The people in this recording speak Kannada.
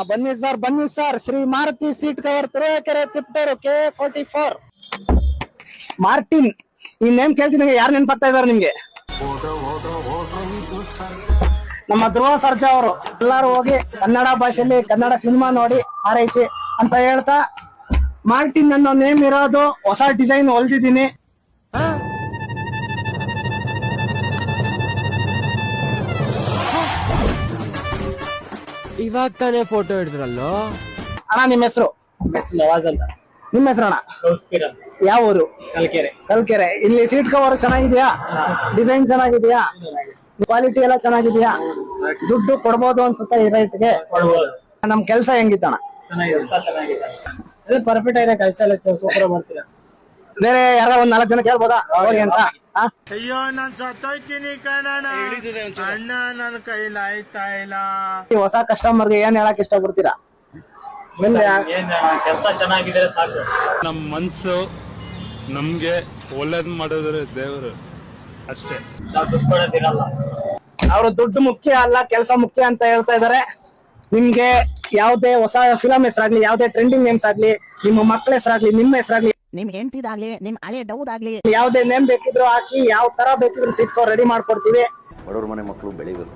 ಬನ್ನಿ sir Shri Maruti seat cover Turuvekere Tiptur K44 Martin. ಈ ನೇಮ್ ಕೇಳ್ತೀನಿ, ಯಾರು ನೆನ್ಪಾಗ್ತಾ ಇದಾರೆ ನಿಮ್ಗೆ? ನಮ್ಮ ಧ್ರುವ ಸರ್ಜಾ ಅವರು. ಎಲ್ಲಾರು ಹೋಗಿ ಕನ್ನಡ ಭಾಷೆಯಲ್ಲಿ ಕನ್ನಡ ಸಿನಿಮಾ ನೋಡಿ ಹಾರೈಸಿ ಅಂತ ಹೇಳ್ತಾ, ಮಾರ್ಟಿನ್ ಅನ್ನೋ ನೇಮ್ ಇರೋದು ಹೊಸ ಡಿಸೈನ್ ಹೊಲ್ದಿದ್ದೀನಿ. ಇವಾಗ ತಾನೇ ಫೋಟೋ ಹಿಡಿದ್ರಲ್ಲೋ ಅಣ್ಣ. ನಿಮ್ಮ ಹೆಸರು? ನವಾಜ್ ಅಂತ. ನಿಮ್ಮ ಹೆಸರಣ್ಣ? ಯಾವ ಊರು? ಕಲ್ಕೆರೆ. ಇಲ್ಲಿ ಸೀಟ್ ಕವರ್ ಚೆನ್ನಾಗಿದ್ಯಾ? ಡಿಸೈನ್ ಚೆನ್ನಾಗಿದ್ಯಾ? ಕ್ವಾಲಿಟಿ ಎಲ್ಲ ಚೆನ್ನಾಗಿದ್ಯಾ? ದುಡ್ಡು ಕೊಡ್ಬೋದು ಅನ್ಸುತ್ತೆ ಈ ರೇಟ್ಗೆ? ನಮ್ ಕೆಲ್ಸ ಹೆಂಗಿತ್ತಣ್ಣ? ಪರ್ಫೆಕ್ಟ್ ಆಗಿದೆ ಕೆಲಸ ಎಲ್ಲ, ಸೂಪರ್ ಮಾಡ್ತೀರಾ. ಬೇರೆ ಯಾರ ಒಂದ್ 4 ಜನ ಕೇಳ್ಬೋದಾ ಹೋಗಿ ಅಂತ? ಅಯ್ಯೋ ನಾನ್ ಸತ್ತೋಯ್ತೀನಿ ಕಣಣ್ಣ, ಅಣ್ಣ ನನ್ ಕೈಲಿ ಆಯ್ತಾ ಇಲ್ಲ. ಹೊಸ ಕಸ್ಟಮರ್ಗೆ ಏನ್ ಹೇಳಕ್ ಇಷ್ಟಪಡ್ತೀರಾ? ಕೆಲಸ ಚೆನ್ನಾಗಿದ್ರೆ ಸಾಕು. ನಮ್ ಮನ್ಸು ನಮ್ಗೆ ಒಳ್ಳೇದ್ ಮಾಡಿದ್ರೆ ದೇವರು ಅಷ್ಟೇ. ನಾವು ದುಡ್ಡು ಕೊಡೋದಿರಲ್ಲ. ಅವ್ರು ದುಡ್ಡು ಮುಖ್ಯ ಅಲ್ಲ, ಕೆಲಸ ಮುಖ್ಯ ಅಂತ ಹೇಳ್ತಾ ಇದಾರೆ. ನಿಮ್ಗೆ ಯಾವ್ದೇ ಹೊಸ ಫಿಲಂ ಹೆಸರಾಗ್ಲಿ, ಯಾವ್ದೇ ಟ್ರೆಂಡಿಂಗ್ ನೇಮ್ಸ್ ಆಗ್ಲಿ, ನಿಮ್ಮ ಮಕ್ಳ ಹೆಸರಾಗ್ಲಿ, ನಿಮ್ಮ ಹೆಸರಾಗ್ಲಿ, ನಿಮ್ ಹೆಂಡತಿದಾಗ್ಲಿ, ನಿಮ್ ಹಳೆ ಡೌದಾಗ್ಲಿ, ಯಾವ್ದೇ ನೇಮ್ ಬೇಕಿದ್ರು ಹಾಕಿ, ಯಾವ ತರ ಬೇಕಿದ್ರು ಸೀಟ್ ಕವರ್ ರೆಡಿ ಮಾಡ್ಕೊಡ್ತೀವಿ. ಬಡವ್ರ ಮನೆ ಮಕ್ಕಳು ಬೆಳಿಬೇಕು.